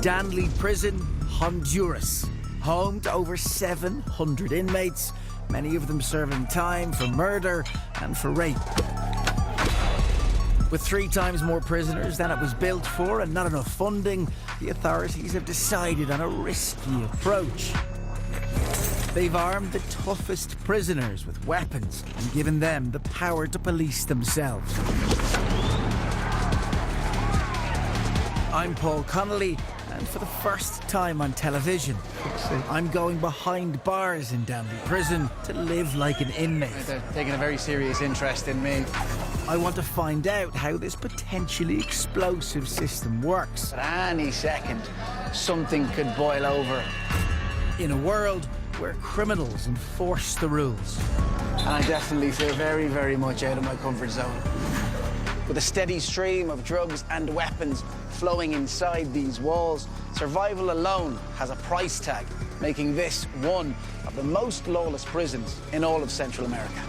Danley Prison, Honduras. Home to over 700 inmates, many of them serving time for murder and for rape. With 3 times more prisoners than it was built for and not enough funding, the authorities have decided on a risky approach. They've armed the toughest prisoners with weapons and given them the power to police themselves. I'm Paul Connolly, and for the first time on television, I'm going behind bars in Danley Prison to live like an inmate. They're taking a very serious interest in me. I want to find out how this potentially explosive system works. At any second, something could boil over. In a world where criminals enforce the rules. And I definitely feel very, very much out of my comfort zone. With a steady stream of drugs and weapons flowing inside these walls, survival alone has a price tag, making this one of the most lawless prisons in all of Central America.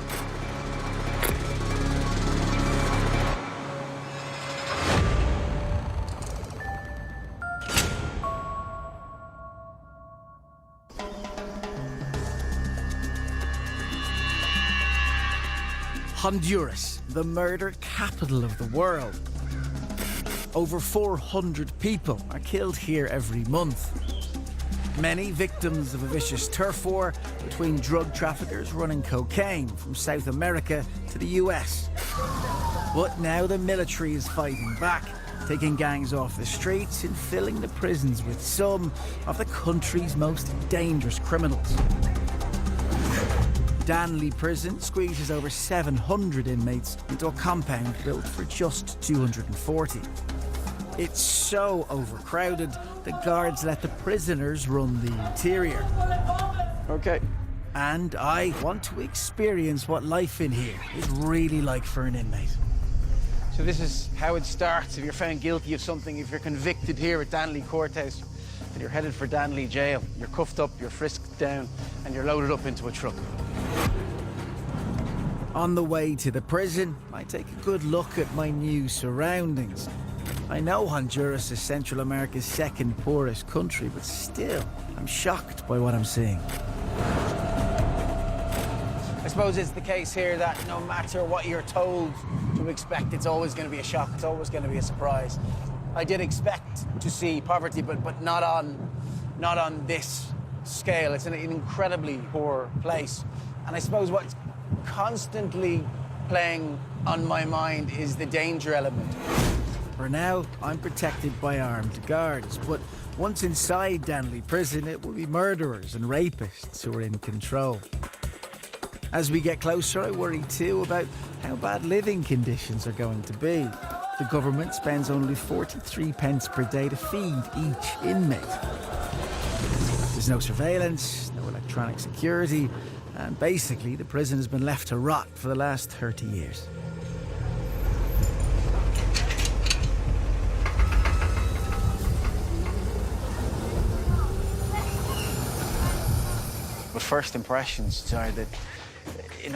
Honduras, the murder capital of the world. Over 400 people are killed here every month. Many victims of a vicious turf war between drug traffickers running cocaine from South America to the US. But now the military is fighting back, taking gangs off the streets and filling the prisons with some of the country's most dangerous criminals. Danley Prison squeezes over 700 inmates into a compound built for just 240. It's so overcrowded, the guards let the prisoners run the interior. Okay. And I want to experience what life in here is really like for an inmate. So this is how it starts if you're found guilty of something, if you're convicted here at Danley Courthouse, and you're headed for Danley Jail. You're cuffed up, you're frisked down, and you're loaded up into a truck. On the way to the prison, I take a good look at my new surroundings. I know Honduras is Central America's second poorest country, but still, I'm shocked by what I'm seeing. I suppose it's the case here that no matter what you're told to expect, it's always going to be a shock, it's always going to be a surprise. I did expect to see poverty, but not on this scale. It's an incredibly poor place. And I suppose what's constantly playing on my mind is the danger element. For now, I'm protected by armed guards, but once inside Danley Prison, it will be murderers and rapists who are in control. As we get closer, I worry too about how bad living conditions are going to be. The government spends only 43 pence per day to feed each inmate. There's no surveillance, no electronic security, and basically the prison has been left to rot for the last 30 years. But first impressions are that,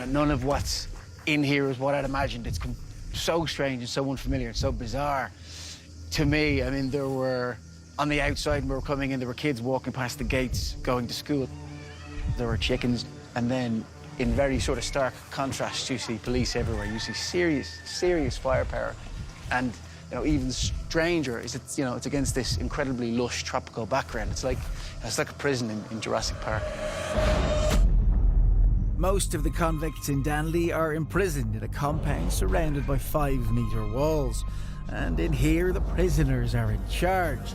none of what's in here is what I'd imagined. It's so strange and so unfamiliar and so bizarre to me. I mean, there were, on the outside when we were coming in, there were kids walking past the gates going to school. There were chickens, and then in very sort of stark contrast, you see police everywhere. You see serious firepower. And, even stranger is it's against this incredibly lush tropical background. It's like a prison in Jurassic Park. Most of the convicts in Danley are imprisoned in a compound surrounded by 5-metre walls. And in here, the prisoners are in charge.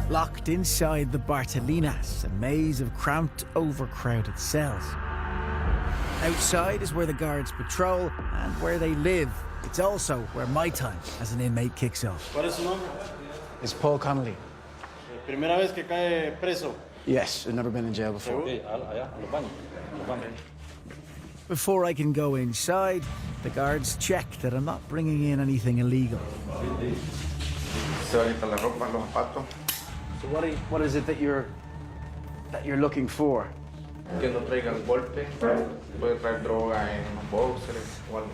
Locked inside the Bartolinas, a maze of cramped, overcrowded cells. Outside is where the guards patrol and where they live. It's also where my time as an inmate kicks off. ¿Cuál es su nombre? It's Paul Connolly. Primera vez que cae preso. Yes, I've never been in jail before. Before I can go inside, the guards check that I'm not bringing in anything illegal. So what is it that you're looking for? Que no traigan golpe, puede traer droga en unos boxers o algo.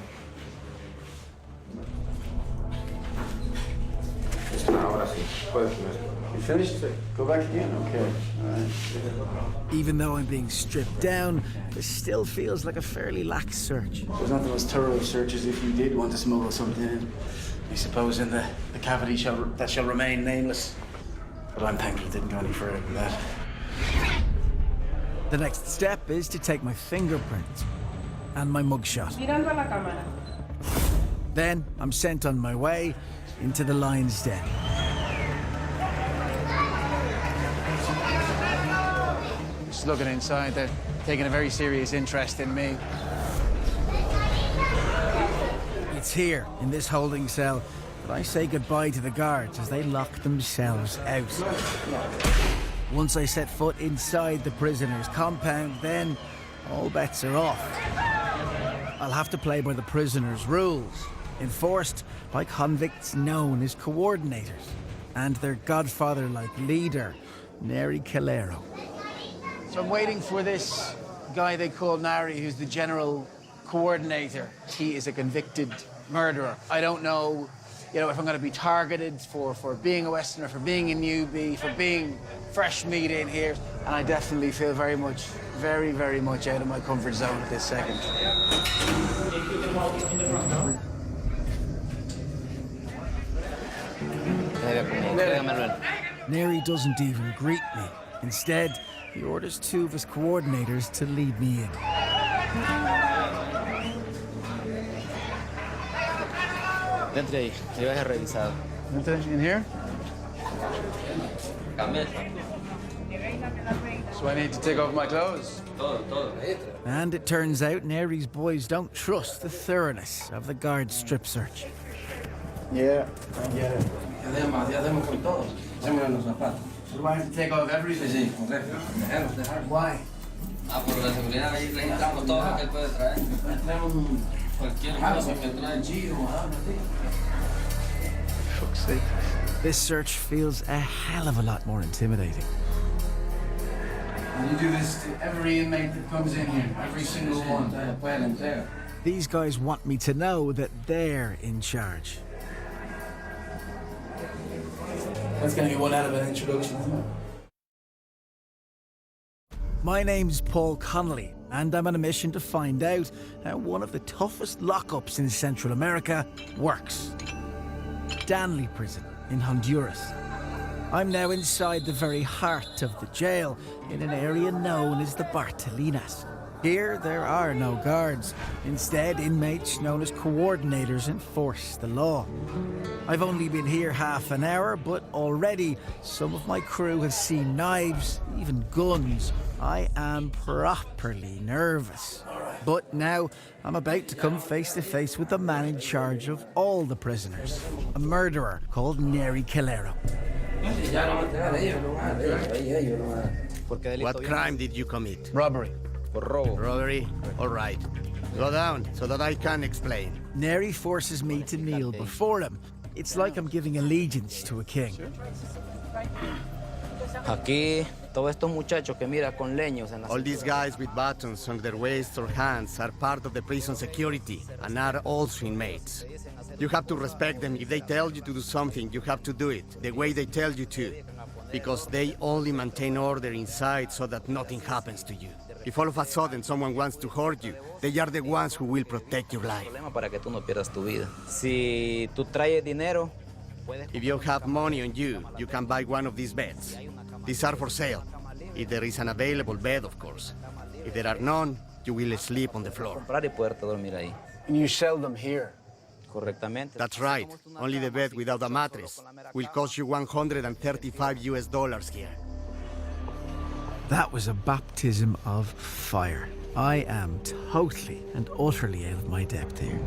Ahora You finished it? Go back again? Okay. All right. Even though I'm being stripped down, this still feels like a fairly lax search. There's not the most thorough search as if you did want to smuggle something in. I suppose in the cavity that shall remain nameless. But I'm thankful it didn't go any further than that. The next step is to take my fingerprint and my mugshot. Mirando a la cámara. Then I'm sent on my way into the lion's den. Just looking inside, they're taking a very serious interest in me. It's here, in this holding cell, that I say goodbye to the guards as they lock themselves out. Once I set foot inside the prisoner's compound, then all bets are off. I'll have to play by the prisoner's rules, enforced by convicts known as coordinators, and their godfather-like leader, Neri Calero. So I'm waiting for this guy they call Nari, who's the general coordinator. He is a convicted murderer. I don't know, if I'm going to be targeted for being a Westerner, for being a newbie, for being fresh meat in here. And I definitely feel very, very much out of my comfort zone at this second. Neri doesn't even greet me. Instead, he orders two of his coordinators to lead me in. Dentro ahí, yo he revisado. In here? So I need to take off my clothes? And it turns out Neri's boys don't trust the thoroughness of the guard's strip search. Yeah, I get it. So do I have to take off everything? Why? Por la seguridad ahí registramos todo lo que él puede traer. Cualquier cosa que trae. Fuck's sake. This search feels a hell of a lot more intimidating. And you do this to every inmate that comes in here, every single one. These guys want me to know that they're in charge. That's gonna be one out of an introduction, isn't it? My name's Paul Connolly, and I'm on a mission to find out how one of the toughest lockups in Central America works. Danley Prison in Honduras. I'm now inside the very heart of the jail, in an area known as the Bartolinas. Here, there are no guards. Instead, inmates known as coordinators enforce the law. I've only been here half an hour, but already some of my crew has seen knives, even guns. I am properly nervous. But now, I'm about to come face to face with the man in charge of all the prisoners, a murderer called Neri Calero. What crime did you commit? Robbery. Robbery? All right. Go down so that I can explain. Neri forces me to kneel before him. It's like I'm giving allegiance to a king. Aquí, todos estos muchachos que mira con leños en la All these guys with buttons on their waists or hands are part of the prison security and are also inmates. You have to respect them. If they tell you to do something, you have to do it the way they tell you to. Because they only maintain order inside so that nothing happens to you. If all of a sudden someone wants to hurt you, they are the ones who will protect your life. para que tú no pierdas tu vida. Si tú traes dinero, If you have money on you, you can buy one of these beds. These are for sale. If there is an available bed, of course. If there are none, you will sleep on the floor. comprar y poderte dormir ahí. And you sell them here. Correctamente. That's right. Only the bed without a mattress will cost you $135 here. That was a baptism of fire. I am totally and utterly out of my depth here.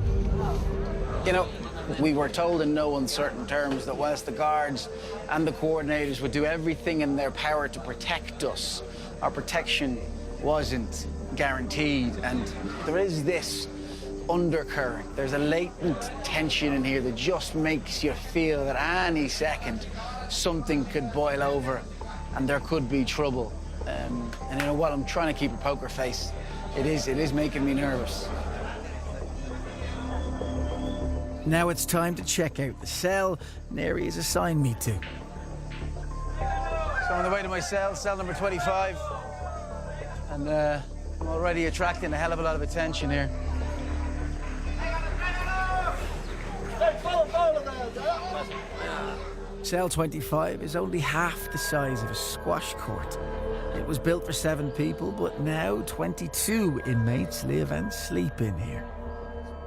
We were told in no uncertain terms that whilst the guards and the coordinators would do everything in their power to protect us, our protection wasn't guaranteed. And there is this undercurrent. There's a latent tension in here that just makes you feel that any second something could boil over and there could be trouble. And while I'm trying to keep a poker face, it is making me nervous. Now it's time to check out the cell Neri has assigned me to. So I'm on the way to my cell number 25. And I'm already attracting a hell of a lot of attention here. Cell 25 is only half the size of a squash court. It was built for 7 people, but now 22 inmates live and sleep in here.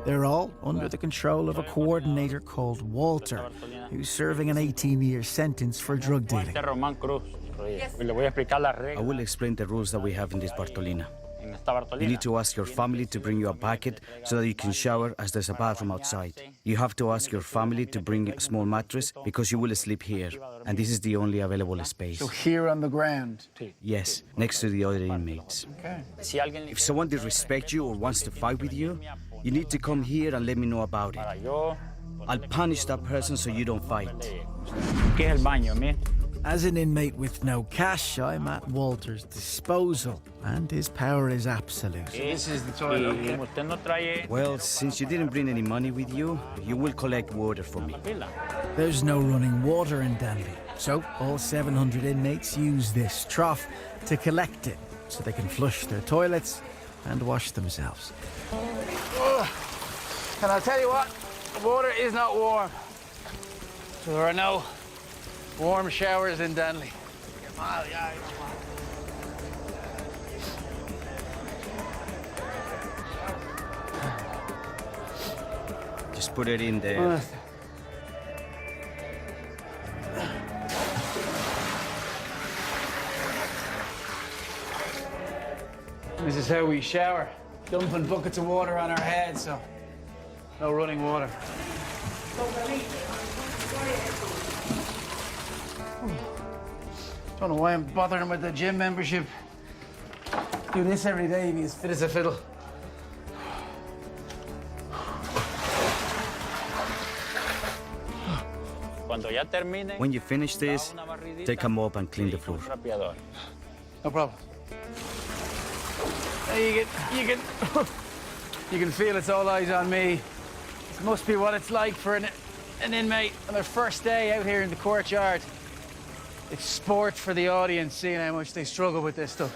They're all under the control of a coordinator called Walter, who's serving an 18-year sentence for drug dealing. I will explain the rules that we have in this Bartolina. You need to ask your family to bring you a bucket so that you can shower, as there's a bathroom outside. You have to ask your family to bring a small mattress because you will sleep here, and this is the only available space. So here on the ground? Yes, next to the other inmates. Okay. If someone disrespects you or wants to fight with you, you need to come here and let me know about it. I'll punish that person so you don't fight. As an inmate with no cash, I'm at Walter's disposal, and his power is absolute. So this is the toilet. Well, since you didn't bring any money with you, you will collect water for me. There's no running water in Danby, so all 700 inmates use this trough to collect it so they can flush their toilets and wash themselves. And I'll tell you what, the water is not warm. So there are no warm showers in Danley. Just put it in there. This is how we shower. Dumping buckets of water on our heads, so no running water. Don't know why I'm bothering with the gym membership. Do this every day, be as fit as a fiddle. When you finish this, take a mop and clean the floor. No problem. You can feel it's all eyes on me. This must be what it's like for an inmate on their first day out here in the courtyard. It's sport for the audience, seeing how much they struggle with this stuff.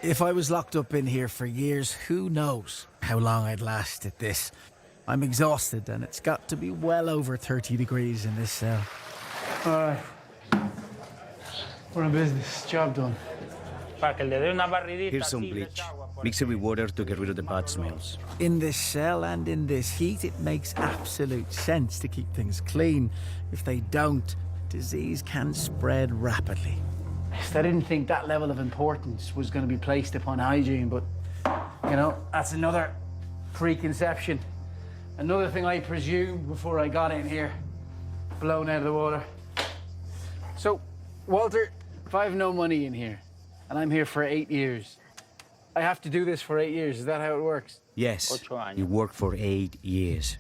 If I was locked up in here for years, who knows how long I'd last at this. I'm exhausted, and it's got to be well over 30 degrees in this cell. All right. We're in business. Job done. Here's some bleach. Mix it with water to get rid of the bad smells. In this cell and in this heat, it makes absolute sense to keep things clean. If they don't, disease can spread rapidly. I didn't think that level of importance was going to be placed upon hygiene, but, you know, that's another preconception. Another thing I presumed before I got in here, blown out of the water. So, Walter, if I have no money in here, and I'm here for 8 years, I have to do this for 8 years. Is that how it works? Yes, you work for 8 years.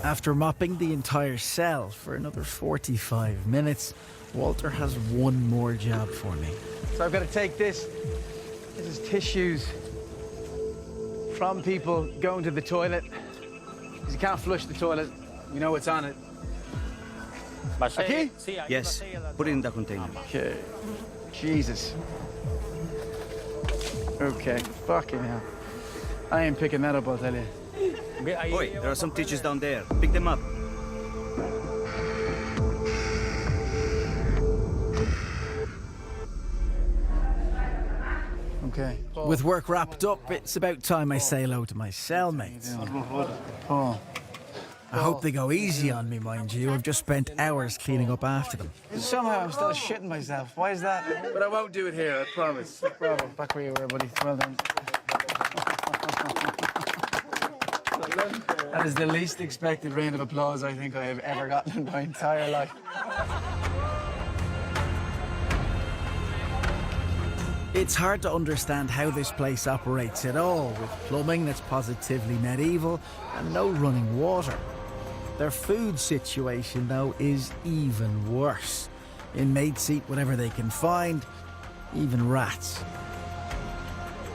After mopping the entire cell for another 45 minutes, Walter has one more job for me. So I've got to take this. This is tissues from people going to the toilet. Because you can't flush the toilet. You know what's on it. Okay? Yes, put it in the container. Okay. Jesus. Okay, fucking hell. I ain't picking that up, I'll tell you. Oi, there are some tissues down there. Pick them up. Okay. With work wrapped up, it's about time I say hello to my cellmates. Paul. I hope they go easy on me, mind you. I've just spent hours cleaning up after them. Somehow I'm still shitting myself. Why is that? But I won't do it here, I promise. Bravo. Back where you were, buddy. Well done. That is the least expected round of applause I think I have ever gotten in my entire life. It's hard to understand how this place operates at all, with plumbing that's positively medieval and no running water. Their food situation, though, is even worse. Inmates eat whatever they can find, even rats.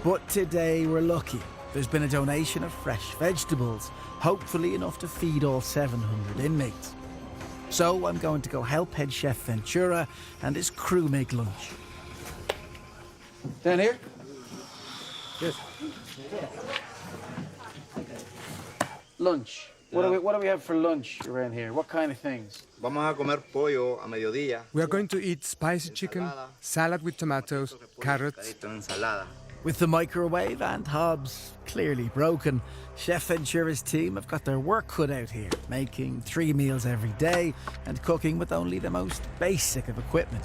But today we're lucky. There's been a donation of fresh vegetables, hopefully enough to feed all 700 inmates. So I'm going to go help head chef Ventura and his crew make lunch. Down here? Yes. Lunch. What do we have for lunch around here? What kind of things? Vamos a comer pollo a mediodía. We are going to eat spicy chicken, salad with tomatoes, carrots. Ensalada. With the microwave and hobs clearly broken, Chef Ventura's team have got their work cut out here, making 3 meals every day and cooking with only the most basic of equipment.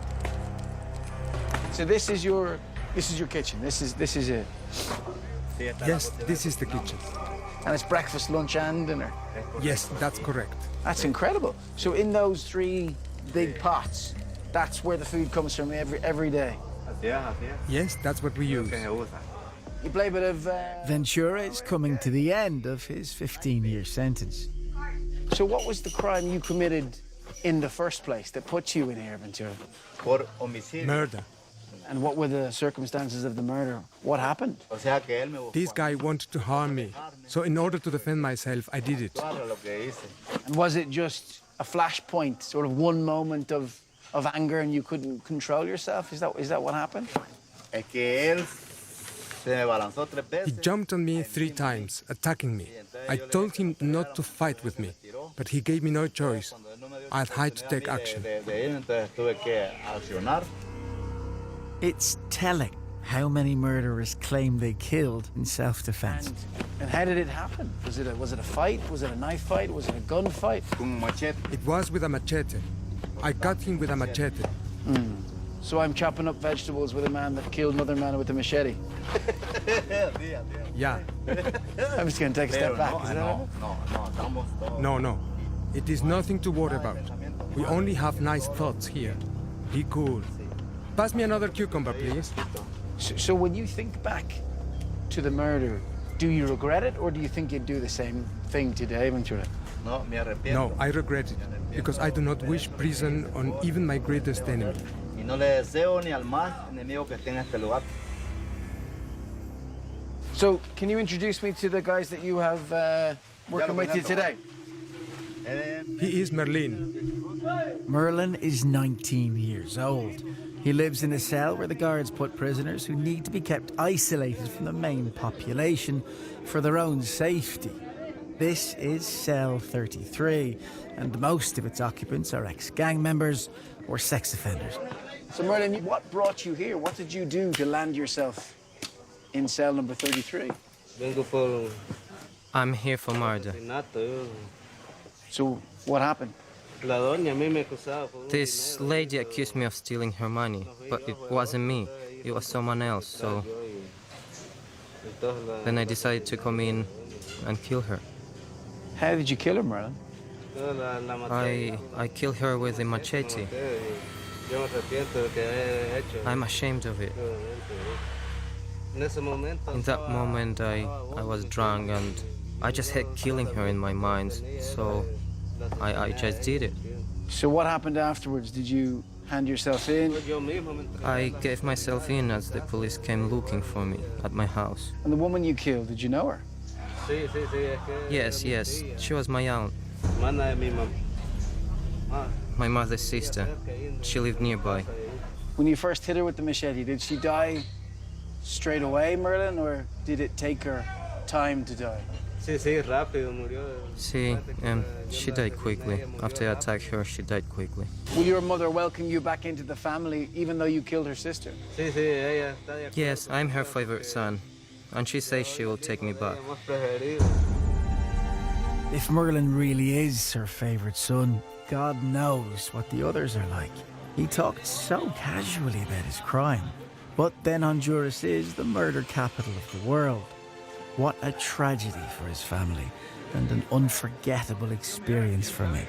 So this is your kitchen. This is it. Yes, this is the kitchen. And it's breakfast, lunch, and dinner. Yes, that's correct. That's incredible. So in those 3 big pots, that's where the food comes from every day. Yes, that's what we use. You play a bit of... Ventura is coming to the end of his 15-year sentence. So what was the crime you committed in the first place that put you in here, Ventura? Por homicidio. Murder. And what were the circumstances of the murder? What happened? O sea que él me buscó. This guy wanted to harm me, so in order to defend myself, I did it. Lo que hice. And was it just a flashpoint, sort of one moment of anger and you couldn't control yourself? Is that what happened? Es que él se me balanzó 3 He veces. jumped on me 3 times, attacking me. I told him not to fight with me, but he gave me no choice. I had to take action. De él, entonces tuve que accionar. It's telling how many murderers claim they killed in self-defense. And how did it happen? Was it a fight? Was it a knife fight? Was it a gunfight? Con machete. It was with a machete. I cut him with a machete. So I'm chopping up vegetables with a man that killed another man with a machete. Yeah. I'm just going to take a step back. Is that No, it? no, no, estamos todos. No. It is nothing to worry about. We only have nice thoughts here. Be cool. Pass me another cucumber, please. So when you think back to the murder, do you regret it, or do you think you'd do the same thing today, Ventura? No, me arrepiento. No, I regret it, because I do not wish prison on even my greatest enemy. Y no le deseo ni al más enemigo que esté en este lugar. So can you introduce me to the guys that you have working with you today? He is Merlin. Merlin is 19 years old. He lives in a cell where the guards put prisoners who need to be kept isolated from the main population for their own safety. This is cell 33, and most of its occupants are ex-gang members or sex offenders. So Merlin, what brought you here? What did you do to land yourself in cell number 33? Vengo por I'm here for murder. asesinato. So what happened? La doña a mí me acusaba por This lady accused me of stealing her money, but it wasn't me. It was someone else, so then I decided to come in and kill her. How did you kill her, Merlin? I killed her with a machete. I'm ashamed of it. In that moment, I was drunk and I just had killing her in my mind, so I just did it. So what happened afterwards? Did you hand yourself in? I gave myself in as the police came looking for me at my house. And the woman you killed, did you know her? Yes, she was my aunt, my mother's sister. She lived nearby. When you first hit her with the machete, did she die straight away, Merlin, or did it take her time to die? She died quickly. After I attacked her, she died quickly. Will your mother welcome you back into the family even though you killed her sister? Yes, I'm her favorite son, and she says she will take me back. If Merlin really is her favourite son, God knows what the others are like. He talked so casually about his crime. But then Honduras is the murder capital of the world. What a tragedy for his family, and an unforgettable experience for me.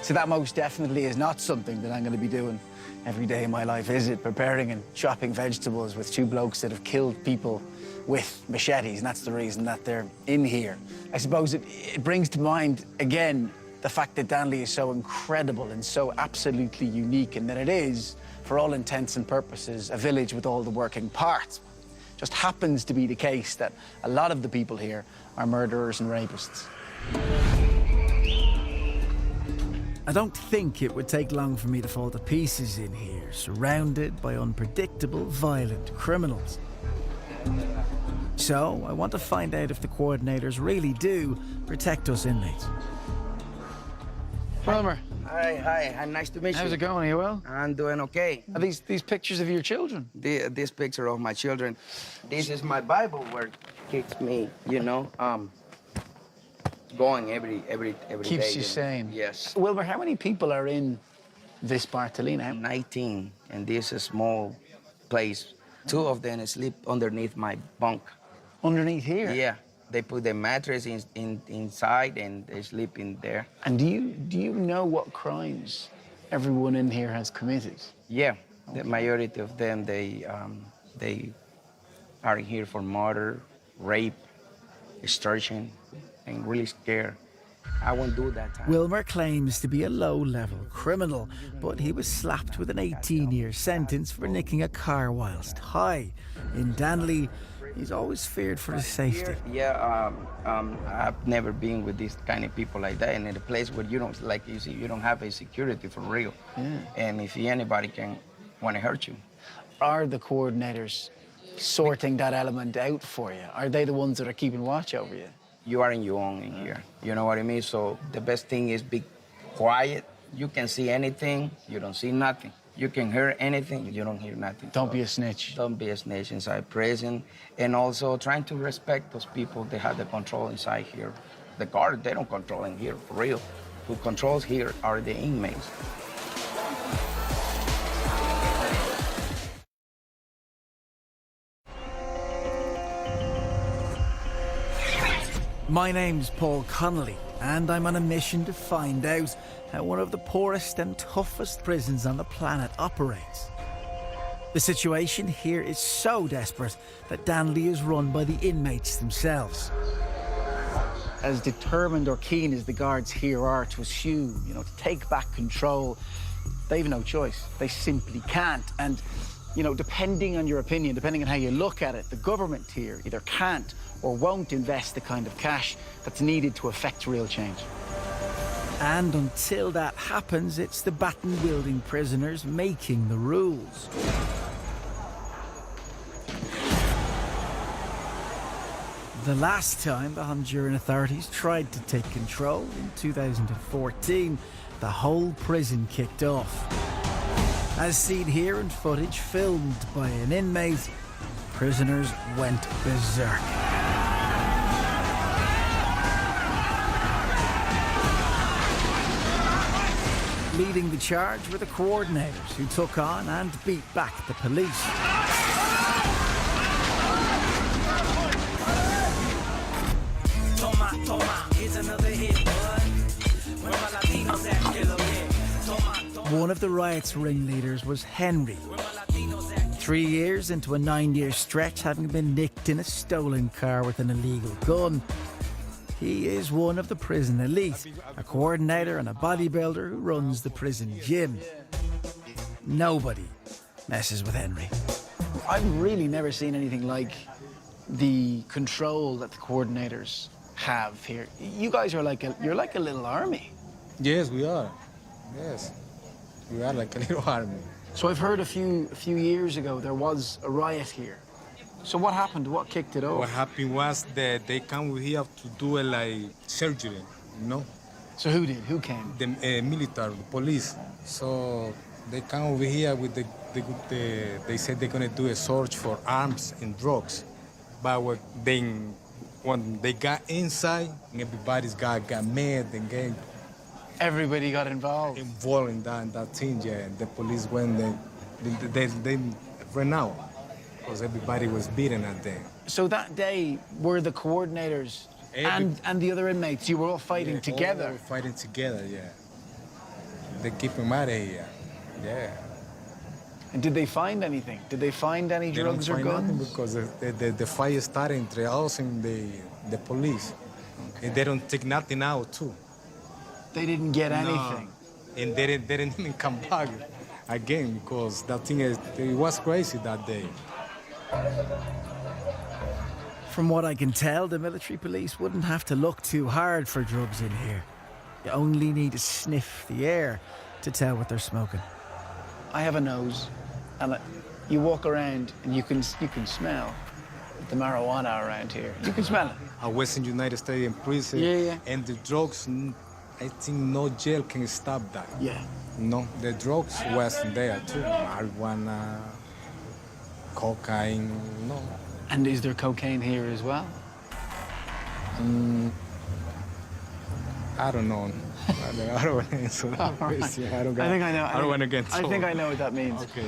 So that most definitely is not something that I'm going to be doing every day of my life, is it? Preparing and chopping vegetables with 2 blokes that have killed people with machetes, and that's the reason that they're in here. I suppose it brings to mind, again, the fact that Danley is so incredible and so absolutely unique, and that it is, for all intents and purposes, a village with all the working parts. Just happens to be the case that a lot of the people here are murderers and rapists. I don't think it would take long for me to fall to pieces in here, surrounded by unpredictable, violent criminals. So, I want to find out if the coordinators really do protect us inmates. Wilmer, Hi, nice to meet you. how's it going? Are you well? I'm doing okay. Are these pictures of your children? This picture of my children. This is my Bible where it keeps me, going every Keeps day, you sane. Yes. Wilmer, how many people are in this Bartolina? 19, and this is a small place. 2 of them sleep underneath my bunk. Underneath here? Yeah, they put the mattress inside and they sleep in there. And do you know what crimes everyone in here has committed? Yeah, the majority of them, they are here for murder, rape, extortion, and really scared. I won't do that time. Wilmer claims to be a low-level criminal, but he was slapped with an 18-year sentence for nicking a car whilst high. In Danley, he's always feared for his safety. Yeah, I've never been with these kind of people like that, and in a place where you don't, like you see, you don't have a security for real. Yeah. And if anybody can want to hurt you. Are the coordinators sorting that element out for you? Are they the ones that are keeping watch over you? You are in your own in here. You know what I mean? So the best thing is be quiet. You can see anything, you don't see nothing. You can hear anything, you don't hear nothing. Don't be a snitch. Don't be a snitch inside prison. And also trying to respect those people that have the control inside here. The guard, they don't control in here, for real. Who controls here are the inmates. My name's Paul Connolly, and I'm on a mission to find out how one of the poorest and toughest prisons on the planet operates. The situation here is so desperate that Danley is run by the inmates themselves. As determined or keen as the guards here are to assume, to take back control, they've no choice. They simply can't. And, depending on your opinion, depending on how you look at it, the government here either can't or won't invest the kind of cash that's needed to effect real change. And until that happens, it's the baton-wielding prisoners making the rules. The last time the Honduran authorities tried to take control, in 2014, the whole prison kicked off. As seen here in footage filmed by an inmate, prisoners went berserk. Leading the charge were the coordinators who took on and beat back the police. One of the riot's ringleaders was Henry. 3 years into a 9-year stretch, having been nicked in a stolen car with an illegal gun. He is one of the prison elite, a coordinator and a bodybuilder who runs the prison gym. Nobody messes with Henry. I've really never seen anything like the control that the coordinators have here. You guys are you're like a little army. Yes, we are. Yes, we are like a little army. So I've heard a few years ago there was a riot here. So what happened? What kicked it off? What happened was that they come here to do surgery, So who did? Who came? The military, the police. So they come over here with they said they're gonna do a search for arms and drugs. But when they got inside, everybody's got mad and Everybody got involved in that thing, yeah. And the police went, they ran out because everybody was beaten that day. So that day, were the coordinators and the other inmates, you were all fighting together? All fighting together, yeah. They keep them out of here, yeah. And did they find anything? Did they find any drugs or guns? Because the fight started entre us and the police. Okay. And they don't take nothing out, too. They didn't get anything? And they didn't even come back again because that thing, it was crazy that day. From what I can tell, the military police wouldn't have to look too hard for drugs in here. You only need to sniff the air to tell what they're smoking. I have a nose, and you walk around and you can smell the marijuana around here. You can smell it. I was in United States in prison. Yeah. And the drugs, I think no jail can stop that. Yeah. No, the drugs was there too. Marijuana, cocaine, no. And is there cocaine here as well? I don't know. I don't want to answer that question. I don't want to get I think I know what that means. Okay.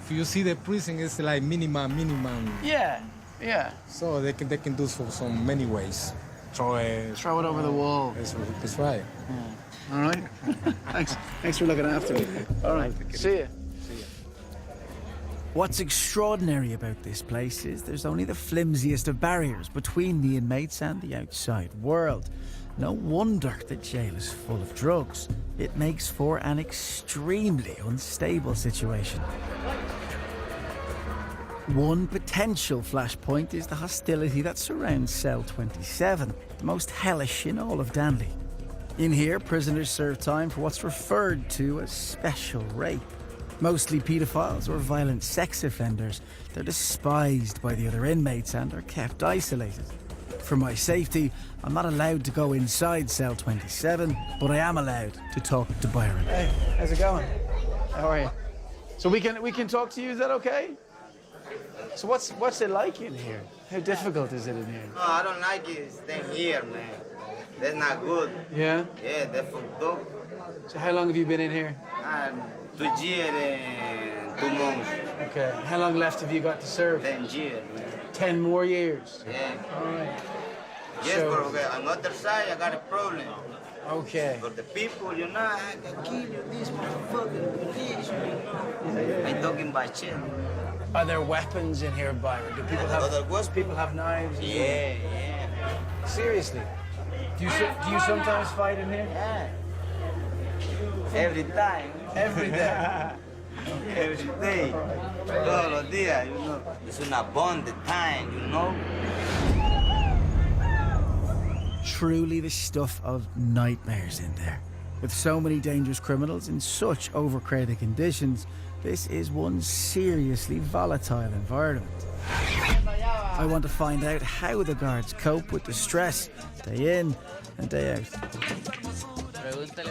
If you see the prison, it's like minimum. Yeah. So they can do so many ways. Throw it over the wall. That's right. Yeah. All right. Thanks for looking after me. All right. See ya. What's extraordinary about this place is there's only the flimsiest of barriers between the inmates and the outside world. No wonder the jail is full of drugs. It makes for an extremely unstable situation. One potential flashpoint is the hostility that surrounds cell 27, the most hellish in all of Danley. In here, prisoners serve time for what's referred to as special rape. Mostly paedophiles or violent sex offenders, they're despised by the other inmates and are kept isolated. For my safety, I'm not allowed to go inside cell 27, but I am allowed to talk to Byron. Hey, how's it going? How are you? So we can talk to you, is that okay? So what's it like in here? How difficult is it in here? No, I don't like it staying here, man. That's not good. Yeah? Yeah, that's fucked up. So how long have you been in here? 2 years and 2 months. Okay. How long left have you got to serve? 10 years, man. 10 more years? Yeah. All right. Yes, So- but okay, on the other side, I got a problem. Okay. For the people, you know, I can kill you, this motherfucker, police, you know. I'm talking about shit. Are there weapons in here, Byron? Do people have knives? Yeah. Seriously? Do you sometimes fight in here? Yeah. Every time. Every day. Every day. Todos los días, you know. It's una bond time, you know. Truly the stuff of nightmares in there. With so many dangerous criminals in such overcrowded conditions, this is one seriously volatile environment. I want to find out how the guards cope with the stress, day in and day out.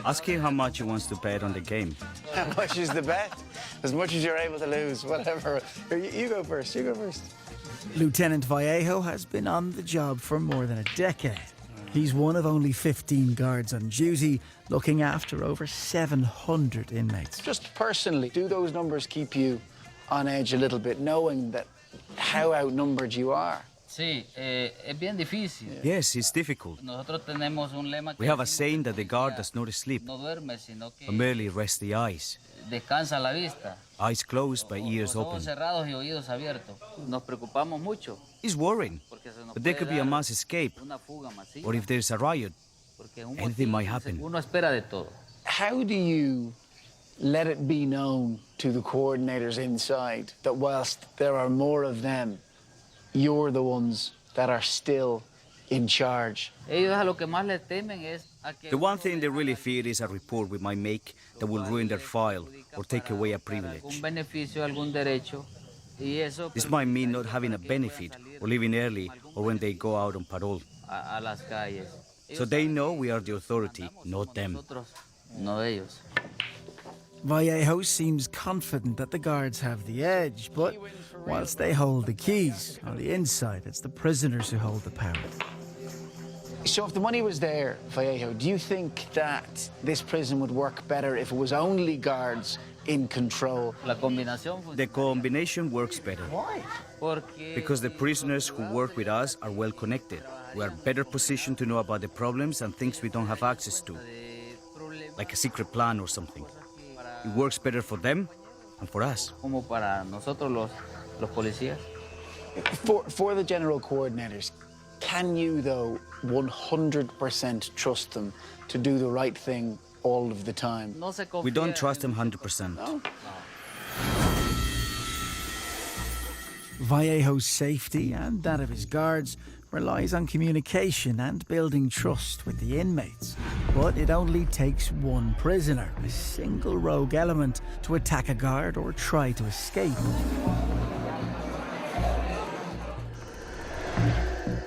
Ask him how much he wants to bet on the game. How much is the bet? As much as you're able to lose, whatever. Here, you go first. Lieutenant Vallejo has been on the job for more than a decade. He's one of only 15 guards on duty, looking after over 700 inmates. Just personally, do those numbers keep you on edge a little bit, knowing that how outnumbered you are? Sí, es bien difícil. Yes, it's difficult. Nosotros tenemos un lema que We have a saying that the guard does not sleep, no duerme, sino que but merely rests the eyes. descansa la vista. Eyes closed, but ears Ojos open. cerrados y oídos abiertos. Nos preocupamos mucho It's worrying, porque se nos but there puede could be a dar mass escape, una fuga masiva. or if there's a riot, Porque en un anything motín might happen. uno espera de todo. How do you let it be known to the coordinators inside that whilst there are more of them, you're the ones that are still in charge? Ellos a lo que más le temen es a que The one thing they really fear is a report we might make that will ruin their file or take away a privilege. algún beneficio, algún derecho. Y eso This might mean not having a benefit or leaving early or when they go out on parole. a las calles. So they know we are the authority, not them. Nosotros, no ellos. Vallejo seems confident that the guards have the edge, but whilst they hold the keys, on the inside it's the prisoners who hold the power. So if the money was there, Vallejo, do you think that this prison would work better if it was only guards in control? La combinación The combination works better Why? porque because the prisoners who work with us are well connected. We are better positioned to know about the problems and things we don't have access to, like a secret plan or something. It works better for them and for us. como para nosotros los policías. For the general coordinators, can you, though, 100% trust them to do the right thing all of the time? No se We don't confía trust en- them 100%. No? Vallejo's safety and that of his guards relies on communication and building trust with the inmates. But it only takes one prisoner, a single rogue element, to attack a guard or try to escape.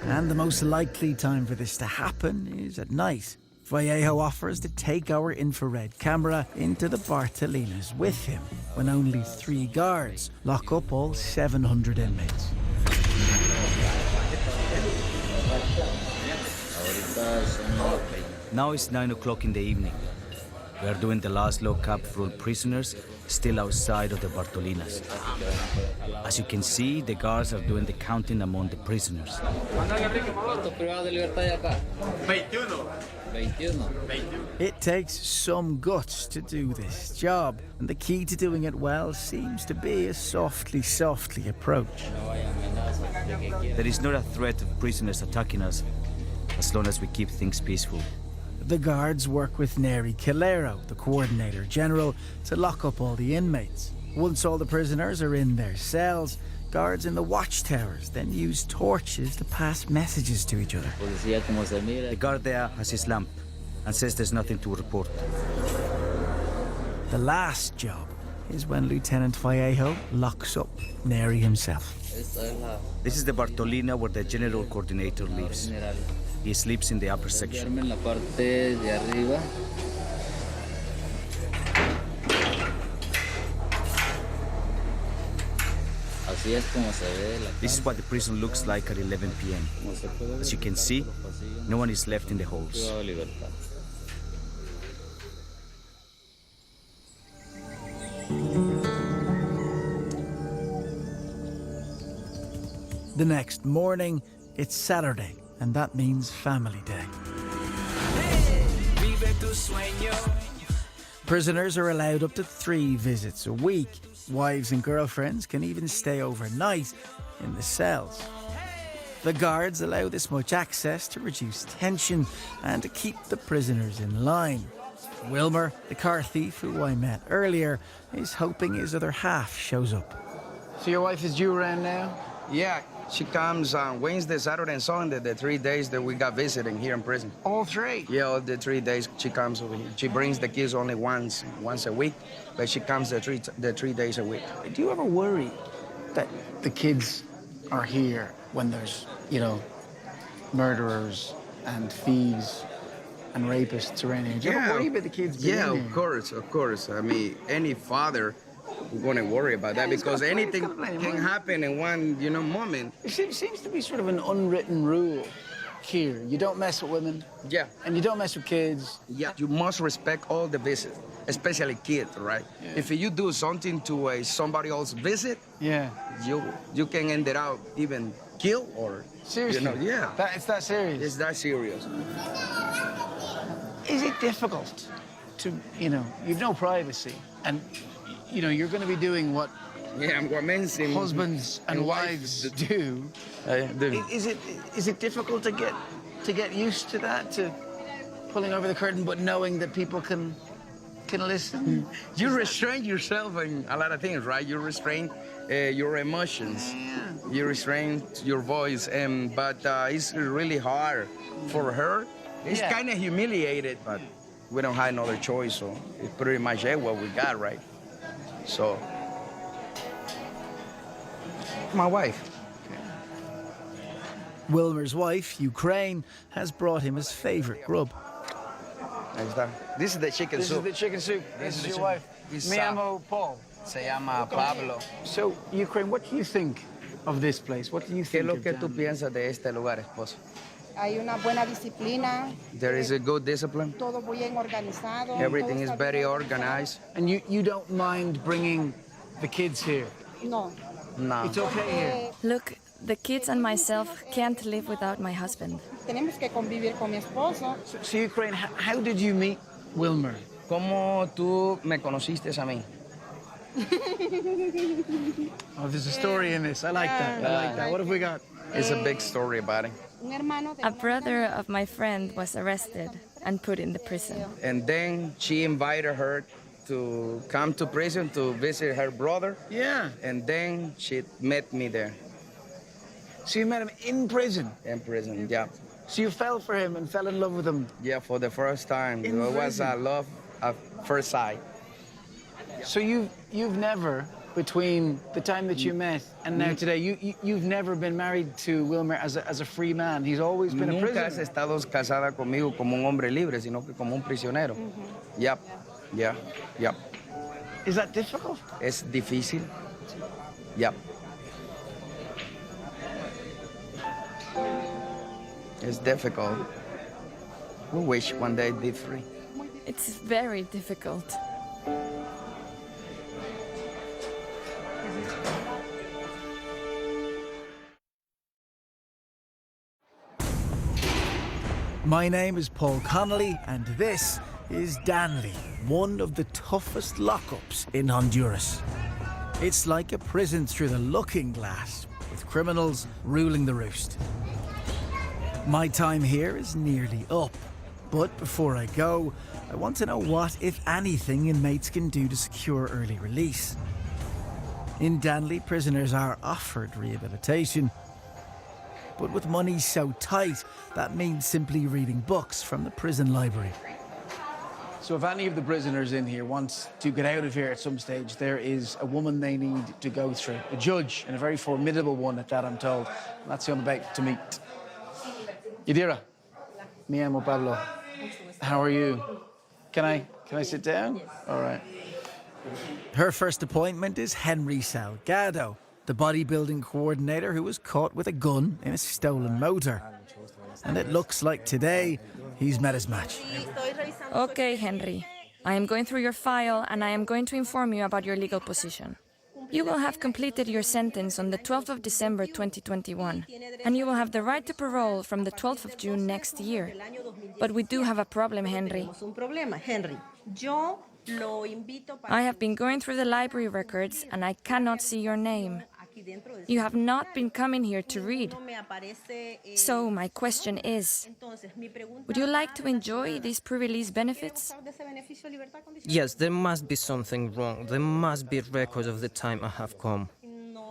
And the most likely time for this to happen is at night. Vallejo offers to take our infrared camera into the Bartolinas with him, when only 3 guards lock up all 700 inmates. Now it's 9 o'clock in the evening. We are doing the last lockup for all prisoners still outside of the Bartolinas. As you can see, the guards are doing the counting among the prisoners. It takes some guts to do this job, and the key to doing it well seems to be a softly approach. There is not a threat of prisoners attacking us as long as we keep things peaceful. The guards work with Neri Calero, the coordinator general, to lock up all the inmates. Once all the prisoners are in their cells, guards in the watchtowers then use torches to pass messages to each other. The guard there has his lamp and says there's nothing to report. The last job is when Lieutenant Vallejo locks up Neri himself. This is the Bartolina where the general coordinator lives. He sleeps in the upper section. This is what the prison looks like at 11 p.m. As you can see, no one is left in the halls. The next morning, it's Saturday, and that means family day. Prisoners are allowed up to 3 visits a week. Wives and girlfriends can even stay overnight in the cells. The guards allow this much access to reduce tension and to keep the prisoners in line. Wilmer, the car thief who I met earlier, is hoping his other half shows up. So your wife is due around now? Yeah, she comes on Wednesday, Saturday, and Sunday, the 3 days that we got visiting here in prison. All 3? Yeah, all the 3 days she comes over here. She brings the kids only once a week, but she comes the 3 days a week. Do you ever worry that the kids are here when there's, murderers and thieves and rapists around here? Do you ever worry about the kids being Yeah, here? of course. I mean, any father would want to worry about that because anything can happen in one, moment. It seems to be sort of an unwritten rule here. You don't mess with women. Yeah. And you don't mess with kids. Yeah, you must respect all the visits, especially kids, right? Yeah. If you do something to somebody else's visit, Yeah. you can end it out even killed or Seriously? yeah. It's that serious? It's that serious. Is it difficult to, you've no privacy, and, you're going to be doing what husbands and wives do. Is it difficult to get used to that, to pulling over the curtain, but knowing that people can listen? You restrain yourself in a lot of things, right? You restrain your emotions. Yeah. You restrain your voice, but it's really hard for her. It's Yeah. kind of humiliated, but we don't have another choice, so it's pretty much what we got, right? So, my wife. Wilmer's wife, Ukraine, has brought him his favorite grub. This is the chicken This soup. is the chicken soup. This is your wife. It's, Me llamo Paul. Se llama Pablo. So, Ukraine, what do you think of this place? What do you ¿Qué think es lo of que tú Danley? piensas de este lugar, esposo? Hay una buena disciplina. There is a good discipline. Todo bien organizado. Everything todo is está very bien organized. And you don't mind bringing the kids here? No. No. It's okay here. Look, the kids and myself can't live without my husband. Tenemos que convivir con mi esposo. So Ukraine, how did you meet Wilmer? ¿Cómo tú me conociste a mí? Oh, there's a story in this. I like that. I like that. What have we got? It's a big story about it. Un hermano de A brother of my friend was arrested and put in the prison. And then she invited her to come to prison to visit her brother. Yeah. And then she met me there. So you met him in prison? In prison, yeah. So you fell for him and fell in love with him? Yeah, for the first time. In It was prison? a love at first sight. So you've never, between the time that you met and now today, you've never been married to Wilmer as a free man. He's always been a Nunca has prisoner. estado casada conmigo como un hombre libre, sino que como un prisionero. Yep, yeah, yep. Is that difficult? Es difícil. Yep. It's difficult. We wish one day be free. It's very difficult. My name is Paul Connolly, and this is Danley, one of the toughest lockups in Honduras. It's like a prison through the looking glass, with criminals ruling the roost. My time here is nearly up, but before I go, I want to know what, if anything, inmates can do to secure early release. In Danley, prisoners are offered rehabilitation, but with money so tight, that means simply reading books from the prison library. So if any of the prisoners in here want to get out of here at some stage, there is a woman they need to go through, a judge, and a very formidable one at that, I'm told. And that's who I'm about to meet. Yadira, me llamo Pablo. How are you? Can I sit down? All right. Her first appointment is Henry Salgado, the bodybuilding coordinator who was caught with a gun in a stolen motor. And it looks like today he's met his match. Okay, Henry. I am going through your file and I am going to inform you about your legal position. You will have completed your sentence on the 12th of December 2021, and you will have the right to parole from the 12th of June next year. But we do have a problem, Henry. I have been going through the library records and I cannot see your name. You have not been coming here to read. So my question is, would you like to enjoy these pre-release benefits? Yes, there must be something wrong. There must be records of the time I have come.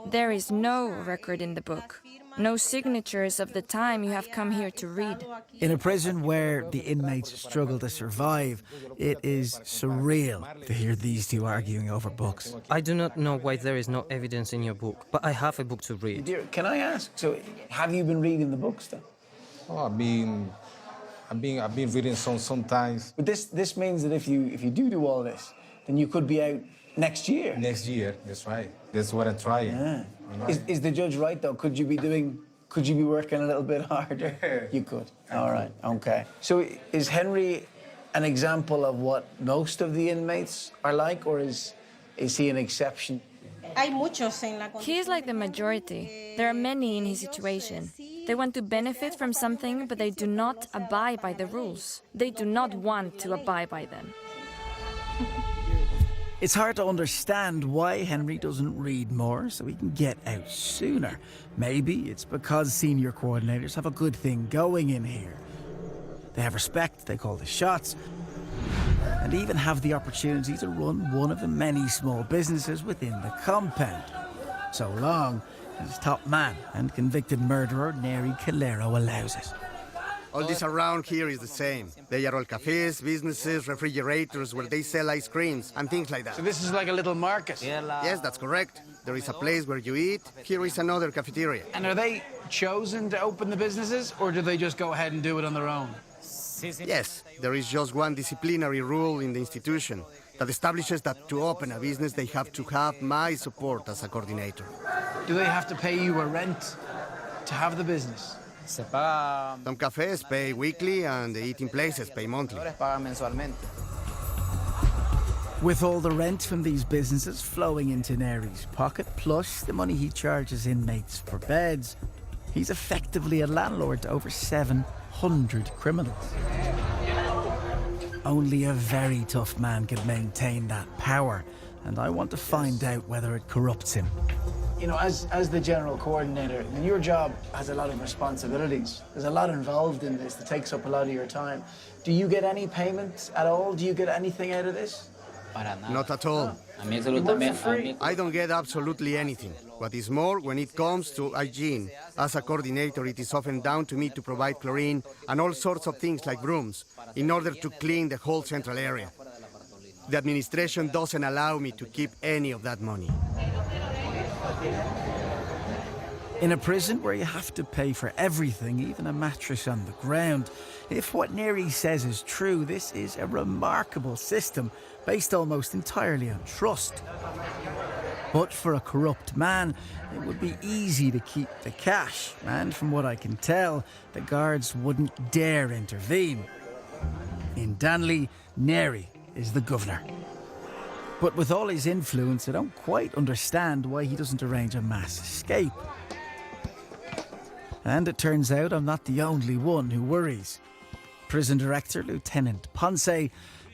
There is no record in the book. No signatures of the time you have come here to read. In a prison where the inmates struggle to survive, it is surreal to hear these two arguing over books. I do not know why there is no evidence in your book, but I have a book to read. Dear, can I ask, so have you been reading the books then? Oh, I've been reading some sometimes. But this means that if you do all this, then you could be out next year. Next year, that's right. That's what I'm trying. Yeah. Is the judge right though? Could you be working a little bit harder? You could. All right. Okay. So is Henry an example of what most of the inmates are like, or is he an exception? He is like the majority. There are many in his situation. They want to benefit from something, but they do not abide by the rules. They do not want to abide by them. It's hard to understand why Henry doesn't read more so he can get out sooner. Maybe it's because senior coordinators have a good thing going in here. They have respect, they call the shots, and even have the opportunity to run one of the many small businesses within the compound. So long as top man and convicted murderer Neri Calero allows it. All this around here is the same. They are all cafes, businesses, refrigerators where they sell ice creams and things like that. So this is like a little market? Yes, that's correct. There is a place where you eat. Here is another cafeteria. And are they chosen to open the businesses, or do they just go ahead and do it on their own? Yes, there is just one disciplinary rule in the institution that establishes that to open a business they have to have my support as a coordinator. Do they have to pay you a rent to have the business? Some cafes pay weekly and the eating places pay monthly. With all the rent from these businesses flowing into Neri's pocket, plus the money he charges inmates for beds, he's effectively a landlord to over 700 criminals. Only a very tough man can maintain that power, and I want to find out whether it corrupts him. You know, as the general coordinator, your job has a lot of responsibilities. There's a lot involved in this that takes up a lot of your time. Do you get any payments at all? Do you get anything out of this? Not at all. I don't get absolutely anything. What is more, when it comes to hygiene, as a coordinator, it is often down to me to provide chlorine and all sorts of things like brooms in order to clean the whole central area. The administration doesn't allow me to keep any of that money. In a prison where you have to pay for everything, even a mattress on the ground, if what Neri says is true, this is a remarkable system based almost entirely on trust. But for a corrupt man, it would be easy to keep the cash, and from what I can tell, the guards wouldn't dare intervene. In Danley, Neri is the governor. But with all his influence, I don't quite understand why he doesn't arrange a mass escape. And it turns out I'm not the only one who worries. Prison Director Lieutenant Ponce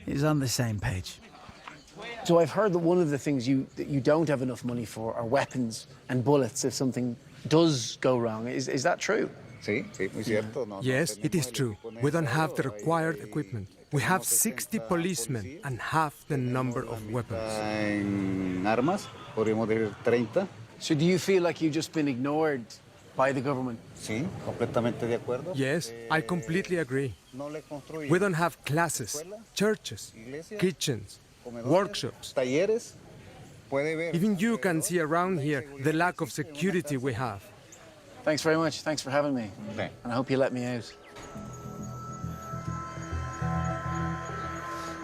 is on the same page. So I've heard that one of the things that you don't have enough money for are weapons and bullets if something does go wrong. Is that true? Yes, it is true. We don't have the required equipment. We have 60 policemen and half the number of weapons. So do you feel like you've just been ignored by the government? Yes, I completely agree. We don't have classes, churches, kitchens, workshops. Even you can see around here the lack of security we have. Thanks very much. Thanks for having me. Okay. And I hope you let me out.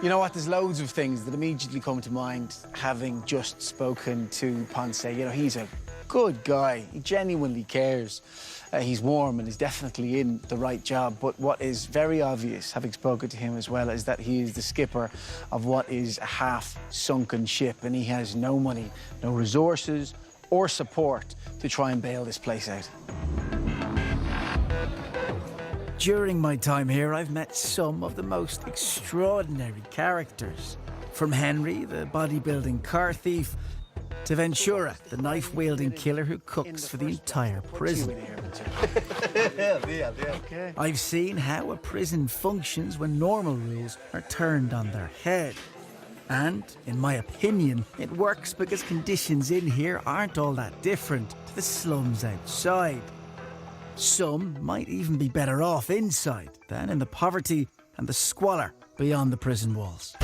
You know what? There's loads of things that immediately come to mind having just spoken to Ponce. You know, he's a good guy. He genuinely cares. He's warm and is definitely in the right job. But what is very obvious, having spoken to him as well, is that he is the skipper of what is a half-sunken ship, and he has no money, no resources or support to try and bail this place out. During my time here, I've met some of the most extraordinary characters. From Henry, the bodybuilding car thief, to Ventura, the knife-wielding killer who cooks for the entire prison. I've seen how a prison functions when normal rules are turned on their head. And, in my opinion, it works because conditions in here aren't all that different to the slums outside. Some might even be better off inside than in the poverty and the squalor beyond the prison walls.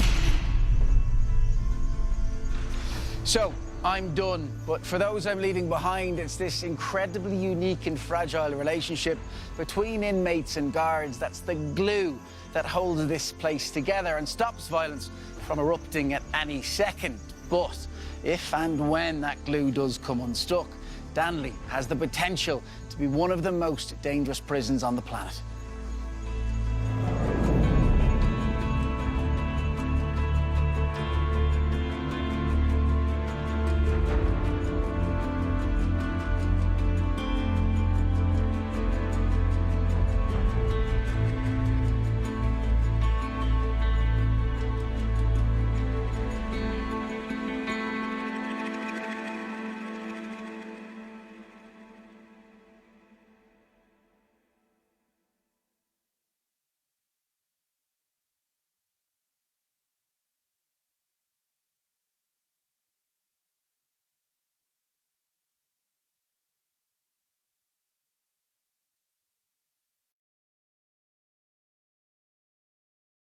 So, I'm done, but for those I'm leaving behind, it's this incredibly unique and fragile relationship between inmates and guards that's the glue that holds this place together and stops violence from erupting at any second. But if and when that glue does come unstuck, Danley has the potential to be one of the most dangerous prisons on the planet.